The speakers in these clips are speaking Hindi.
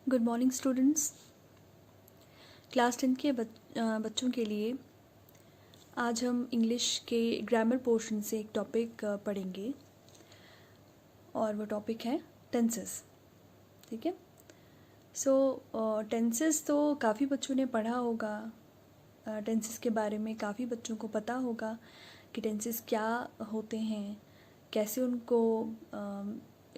Good morning students. क्लास 10 के बच्चों के लिए आज हम इंग्लिश के ग्रामर पोर्शन से एक टॉपिक पढ़ेंगे और वो टॉपिक है टेंसेस। ठीक है। सो टेंसेस तो काफ़ी बच्चों ने पढ़ा होगा। टेंसेस के बारे में काफ़ी बच्चों को पता होगा कि टेंसेस क्या होते हैं, कैसे उनको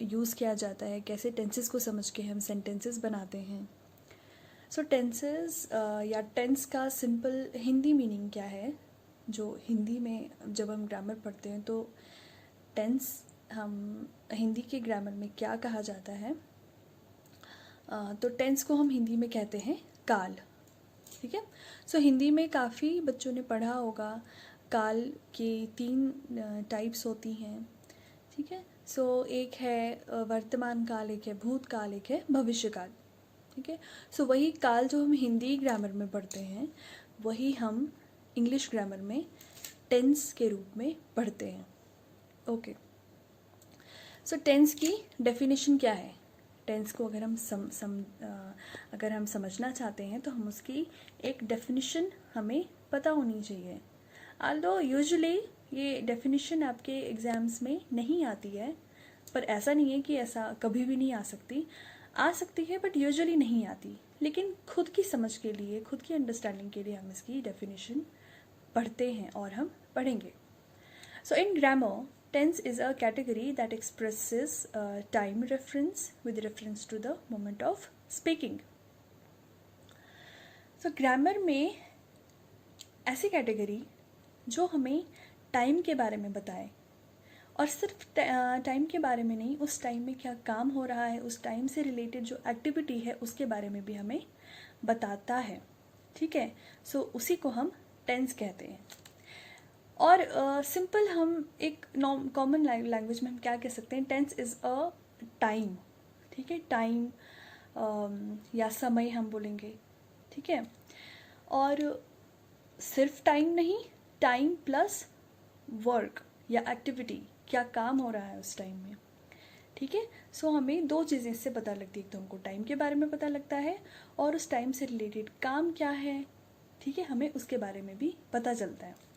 यूज़ किया जाता है, कैसे टेंसेस को समझ के हम सेंटेंसेस बनाते हैं। सो टेंसेस या टेंस का सिंपल हिंदी मीनिंग क्या है, जो हिंदी में जब हम ग्रामर पढ़ते हैं तो टेंस हम हिंदी के ग्रामर में क्या कहा जाता है। तो टेंस को हम हिंदी में कहते हैं काल। ठीक है। सो हिंदी में काफ़ी बच्चों ने पढ़ा होगा काल की 3 टाइप्स होती हैं। ठीक है। सो एक है वर्तमान काल, एक है भूतकाल, एक है भविष्यकाल। ठीक है। सो वही काल जो हम हिंदी ग्रामर में पढ़ते हैं वही हम इंग्लिश ग्रामर में टेंस के रूप में पढ़ते हैं। ओके। सो टेंस की डेफिनेशन क्या है? टेंस को अगर हम समझना चाहते हैं तो हम उसकी एक डेफिनेशन हमें पता होनी चाहिए। ऑल्दो यूजुअली ये डेफिनेशन आपके एग्ज़ाम्स में नहीं आती है, पर ऐसा नहीं है कि ऐसा कभी भी नहीं आ सकती है, बट यूजुअली नहीं आती। लेकिन खुद की समझ के लिए, खुद की अंडरस्टैंडिंग के लिए हम इसकी डेफिनेशन पढ़ते हैं और हम पढ़ेंगे। So in grammar, tense is a category that expresses time reference with reference to the moment of speaking. So grammar में ऐसी कैटेगरी जो हमें टाइम के बारे में बताए, और सिर्फ टाइम के बारे में नहीं, उस टाइम में क्या काम हो रहा है, उस टाइम से रिलेटेड जो एक्टिविटी है उसके बारे में भी हमें बताता है। ठीक है। सो उसी को हम टेंस कहते हैं। और सिंपल हम एक कॉमन लैंग्वेज में हम क्या कह सकते हैं, टेंस इज़ अ टाइम। ठीक है। टाइम या समय हम बोलेंगे। ठीक है। और सिर्फ टाइम नहीं, टाइम प्लस वर्क या एक्टिविटी, क्या काम हो रहा है उस टाइम में। ठीक है। सो हमें 2 चीज़ें इससे पता लगती है, एक तो हमको टाइम के बारे में पता लगता है और उस टाइम से रिलेटेड काम क्या है, ठीक है, हमें उसके बारे में भी पता चलता है।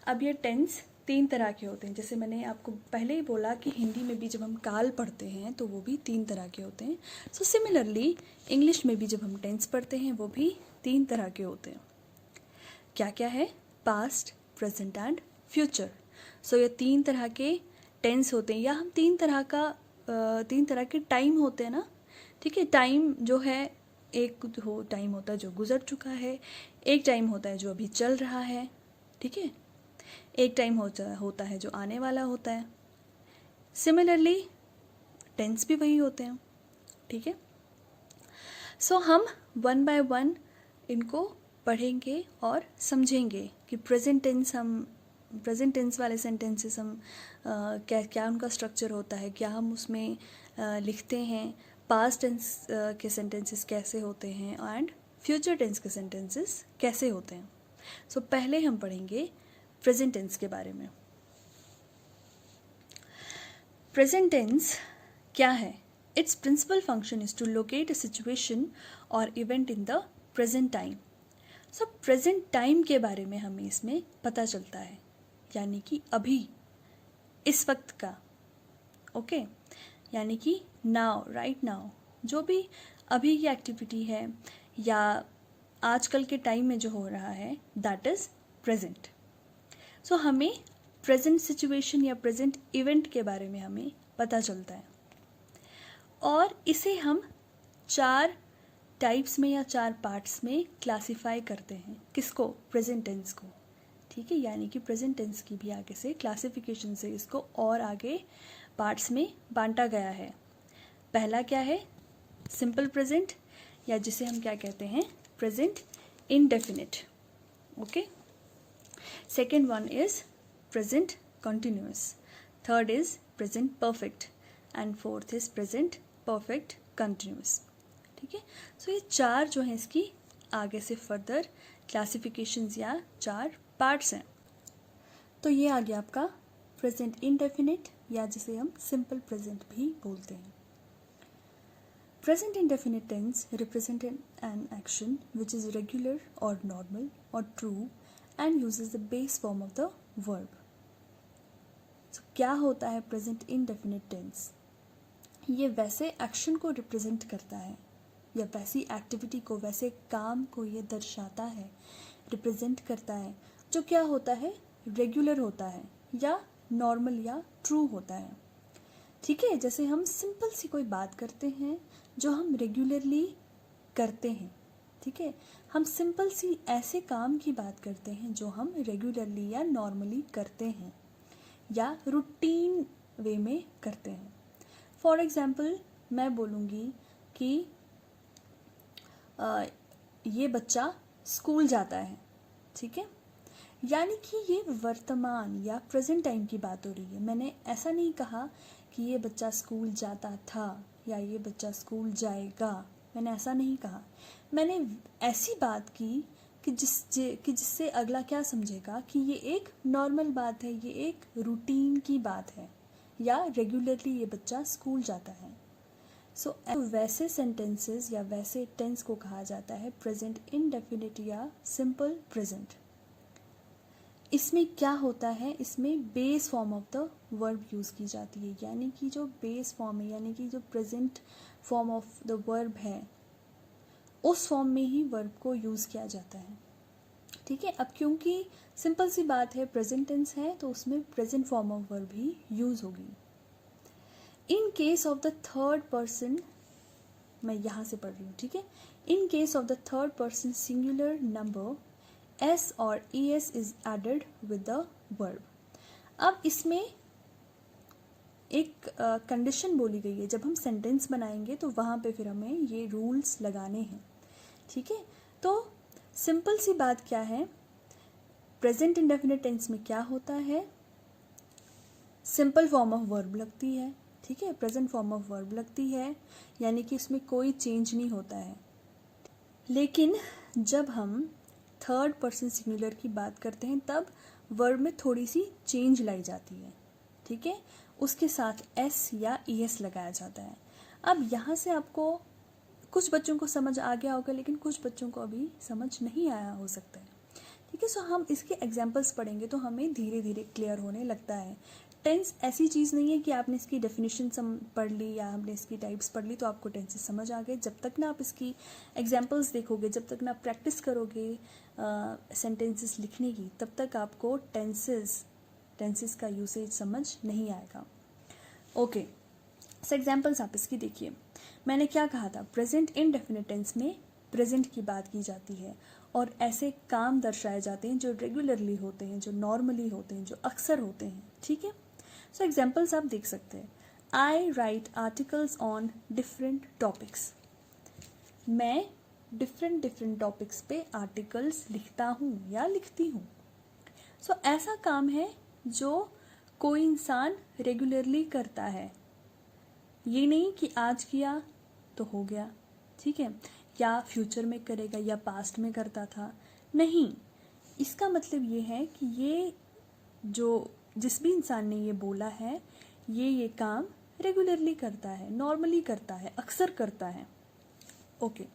अब ये टेंस 3 तरह के होते हैं। जैसे मैंने आपको पहले ही बोला कि हिंदी में भी जब हम काल पढ़ते हैं तो वो भी 3 तरह के होते हैं। सो सिमिलरली इंग्लिश में भी जब हम टेंस पढ़ते हैं वो भी 3 तरह के होते हैं। क्या क्या है? Past, present and future. So ये 3 तरह के टेंस होते हैं, या हम 3 तरह के टाइम होते हैं ना। ठीक है। टाइम जो है, एक टाइम होता है जो गुजर चुका है, एक टाइम होता है जो अभी चल रहा है। ठीक है। एक टाइम होता है जो आने वाला होता है। सिमिलरली टेंस भी वही होते हैं। ठीक है। सो हम 1 बाय 1 इनको पढ़ेंगे और समझेंगे कि प्रेजेंट टेंस वाले सेंटेंसेस हम क्या उनका स्ट्रक्चर होता है, क्या हम उसमें लिखते हैं, पास्ट टेंस के सेंटेंसेस कैसे होते हैं एंड फ्यूचर टेंस के सेंटेंसेस कैसे होते हैं। सो पहले हम पढ़ेंगे प्रेजेंट टेंस के बारे में। प्रेजेंट टेंस क्या है? It's principal function is to locate a situation और event in the present time. So present time के बारे में हमें इसमें पता चलता है, यानी कि अभी, इस वक्त का। ओके। यानी कि नाउ, राइट नाउ, जो भी अभी की एक्टिविटी है या आजकल के टाइम में जो हो रहा है, दैट इज प्रेजेंट। सो हमें प्रेजेंट सिचुएशन या प्रेजेंट इवेंट के बारे में हमें पता चलता है, और इसे हम 4 टाइप्स में या 4 पार्ट्स में क्लासिफाई करते हैं। किसको? प्रेजेंट टेंस को। ठीक है। यानी कि प्रेजेंट टेंस की भी आगे से क्लासिफिकेशन से इसको और आगे पार्ट्स में बांटा गया है। पहला क्या है? सिंपल प्रेजेंट, या जिसे हम क्या कहते हैं, present indefinite. Okay. Second one is present continuous, third is present perfect and fourth is present perfect continuous. ठीक है। सो ये 4 जो हैं इसकी आगे से फर्दर क्लासिफिकेशंस या 4 पार्ट्स हैं। तो ये आ गया आपका प्रेजेंट इंडेफिनिट, या जिसे हम सिंपल प्रेजेंट भी बोलते हैं। Present indefinite tense represent an action which is regular or normal or true and uses the base form of the verb. So क्या होता है present indefinite tense? ये वैसे एक्शन को रिप्रेजेंट करता है या वैसी एक्टिविटी को, वैसे काम को ये दर्शाता है, रिप्रेजेंट करता है जो क्या होता है, रेगुलर होता है या नॉर्मल या ट्रू होता है. ठीक है, जैसे हम सिंपल सी कोई बात करते हैं जो हम रेगुलरली करते हैं. ठीक है, हम सिंपल सी ऐसे काम की बात करते हैं जो हम रेगुलरली या नॉर्मली करते हैं या रूटीन वे में करते हैं. फॉर एग्जाम्पल मैं बोलूँगी कि ये बच्चा स्कूल जाता है. ठीक है, यानी कि ये वर्तमान या प्रेजेंट टाइम की बात हो रही है. मैंने ऐसा नहीं कहा कि ये बच्चा स्कूल जाता था या ये बच्चा स्कूल जाएगा. मैंने ऐसा नहीं कहा. मैंने ऐसी बात की कि जिससे अगला क्या समझेगा कि ये एक नॉर्मल बात है, ये एक रूटीन की बात है या रेगुलरली ये बच्चा स्कूल जाता है. सो वैसे सेंटेंसेस या वैसे टेंस को कहा जाता है प्रेजेंट इंडेफिनिट या सिंपल प्रेजेंट. इसमें क्या होता है, इसमें base form of the verb use की जाती है. यानी कि जो बेस फॉर्म है, यानी कि जो present form of the verb है, उस फॉर्म में ही वर्ब को यूज़ किया जाता है. ठीक है, अब क्योंकि सिंपल सी बात है, प्रेजेंट टेंस है, तो उसमें प्रेजेंट फॉर्म ऑफ वर्ब ही यूज़ होगी. In case of the third person, मैं यहाँ से पढ़ रही हूँ. ठीक है, in case of the third person singular number s और es is added with the verb. अब इसमें एक कंडीशन बोली गई है. जब हम सेंटेंस बनाएंगे तो वहाँ पे फिर हमें ये रूल्स लगाने हैं. ठीक है, तो सिंपल सी बात क्या है, प्रेजेंट इंडेफिनिट टेंस में क्या होता है, सिंपल फॉर्म ऑफ वर्ब लगती है. ठीक है, प्रेजेंट फॉर्म ऑफ वर्ब लगती है, यानी कि इसमें कोई चेंज नहीं होता है. लेकिन जब हम थर्ड पर्सन सिंगुलर की बात करते हैं तब वर्ब में थोड़ी सी चेंज लाई जाती है. ठीक है, उसके साथ एस या ईएस लगाया जाता है. अब यहाँ से आपको कुछ बच्चों को समझ आ गया होगा, लेकिन कुछ बच्चों को अभी समझ नहीं आया हो सकता है. ठीक है, सो हम इसके एग्जाम्पल्स पढ़ेंगे तो हमें धीरे धीरे क्लियर होने लगता है. टेंस ऐसी चीज़ नहीं है कि आपने इसकी डेफिनेशन पढ़ ली या आपने इसकी टाइप्स पढ़ ली तो आपको टेंसेस समझ आ गए. जब तक ना आप इसकी एग्जाम्पल्स देखोगे, जब तक ना प्रैक्टिस करोगे सेंटेंसेस लिखने की, तब तक आपको टेंसेस का यूसेज समझ नहीं आएगा. ओके, सो एग्जाम्पल्स आप इसकी देखिए. मैंने क्या कहा था, प्रेजेंट इनडेफिनिट टेंस में प्रेजेंट की बात की जाती है और ऐसे काम दर्शाए जाते हैं जो रेगुलरली होते हैं, जो नॉर्मली होते हैं, जो अक्सर होते हैं. ठीक है, सो एग्जाम्पल्स आप देख सकते हैं. I write articles on different topics. मैं डिफरेंट टॉपिक्स पे आर्टिकल्स लिखता हूँ या लिखती हूँ. सो ऐसा काम है जो कोई इंसान रेगुलरली करता है. ये नहीं कि आज किया तो हो गया. ठीक है, या फ्यूचर में करेगा या पास्ट में करता था. नहीं, इसका मतलब ये है कि ये जो जिस भी इंसान ने ये बोला है, ये काम रेगुलरली करता है, नॉर्मली करता है, अक्सर करता है. Okay,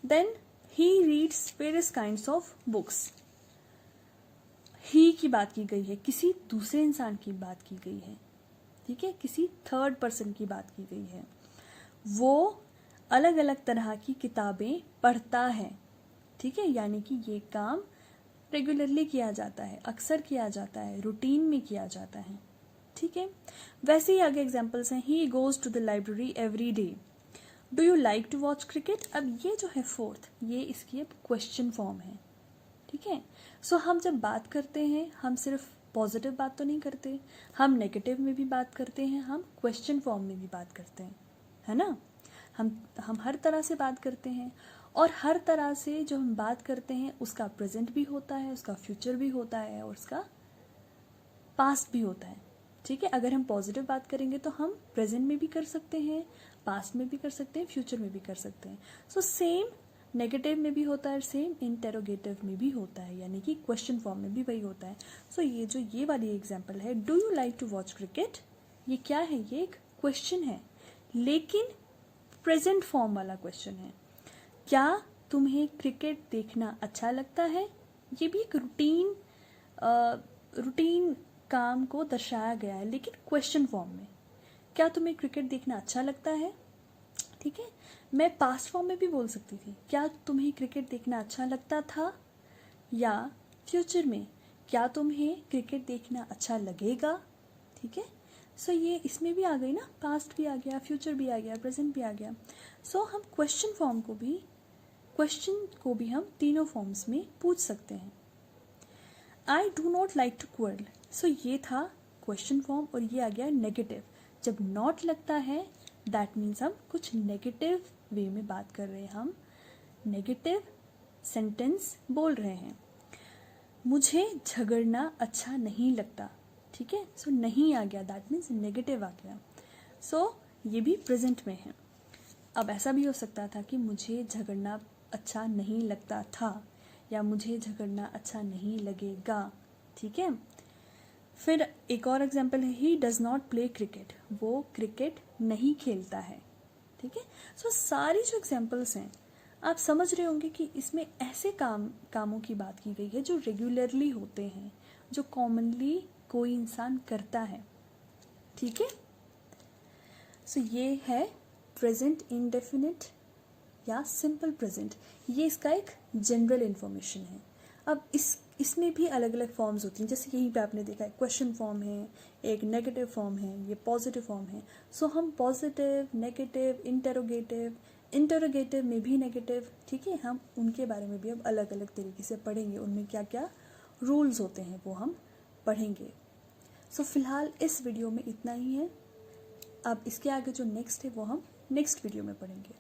then he reads various kinds of books. ही की बात की गई है, किसी दूसरे इंसान की बात की गई है. ठीक है, किसी थर्ड पर्सन की बात की गई है. वो अलग अलग तरह की किताबें पढ़ता है. ठीक है, यानी कि ये काम रेगुलरली किया जाता है, अक्सर किया जाता है, रूटीन में किया जाता है. ठीक है, वैसे ही आगे एग्जाम्पल्स हैं. He goes to the library every day. Do you like to watch cricket. अब ये जो है फोर्थ, ये इसकी अब क्वेश्चन फॉर्म है. ठीक है, सो हम जब बात करते हैं, हम सिर्फ पॉजिटिव बात तो नहीं करते, हम नेगेटिव में भी बात करते हैं, हम क्वेश्चन फॉर्म में भी बात करते हैं, है ना. हम हर तरह से बात करते हैं और हर तरह से जो हम बात करते हैं उसका प्रेजेंट भी होता है, उसका फ्यूचर भी होता है और उसका पास्ट भी होता है. ठीक है, अगर हम पॉजिटिव बात करेंगे तो हम प्रेजेंट में भी कर सकते हैं, पास्ट में भी कर सकते हैं, फ्यूचर में भी कर सकते हैं. सो सेम नेगेटिव में भी होता है, सेम इंटेरोगेटिव में भी होता है, यानी कि क्वेश्चन फॉर्म में भी वही होता है. सो ये वाली एग्जाम्पल है, do you like to watch cricket. ये क्या है, ये एक क्वेश्चन है, लेकिन प्रेजेंट फॉर्म वाला क्वेश्चन है। क्या तुम्हें क्रिकेट देखना अच्छा लगता है? ये भी एक रूटीन काम को दर्शाया गया है, लेकिन क्वेश्चन फॉर्म में। क्या तुम्हें क्रिकेट देखना अच्छा लगता है? ठीक है, मैं पास्ट फॉर्म में भी बोल सकती थी, क्या तुम्हें क्रिकेट देखना अच्छा लगता था, या फ्यूचर में क्या तुम्हें क्रिकेट देखना अच्छा लगेगा। ठीक है, सो ये इसमें भी आ गई ना, पास्ट भी आ गया, फ्यूचर भी आ गया, प्रेजेंट भी आ गया। सो हम क्वेश्चन को भी हम तीनों फॉर्म्स में पूछ सकते हैं। I do not like to quarrel, so ये था क्वेश्चन फॉर्म, और ये आ गया नेगेटिव। जब नॉट लगता है दैट मीन्स हम कुछ नेगेटिव वे में बात कर रहे हैं, हम नेगेटिव सेंटेंस बोल रहे हैं। मुझे झगड़ना अच्छा नहीं लगता। ठीक है, सो नहीं आ गया, दैट मीन्स नेगेटिव आ गया। सो ये भी प्रेजेंट में है। अब ऐसा भी हो सकता था कि मुझे झगड़ना अच्छा नहीं लगता था, या मुझे झगड़ना अच्छा नहीं लगेगा। ठीक है, फिर एक और एग्जाम्पल है, he does not play cricket, वो क्रिकेट नहीं खेलता है। ठीक है, सो सारी जो एग्जाम्पल्स हैं आप समझ रहे होंगे कि इसमें ऐसे कामों की बात की गई है जो रेगुलरली होते हैं, जो कॉमनली कोई इंसान करता है। ठीक है, सो ये है प्रेजेंट इंडेफिनिट या सिंपल प्रेजेंट। ये इसका एक जनरल इंफॉर्मेशन है। अब इसमें भी अलग अलग फॉर्म्स होती हैं, जैसे यहीं पे आपने देखा है क्वेश्चन फॉर्म है, एक नेगेटिव फॉर्म है, ये पॉजिटिव फॉर्म है। सो हम पॉजिटिव, नेगेटिव, इंटरोगेटिव में भी नेगेटिव, ठीक है, हम उनके बारे में भी अब अलग अलग तरीके से पढ़ेंगे, उनमें क्या क्या रूल्स होते हैं वो हम पढ़ेंगे। सो फिलहाल इस वीडियो में इतना ही है। अब इसके आगे जो नेक्स्ट है वो हम नेक्स्ट वीडियो में पढ़ेंगे।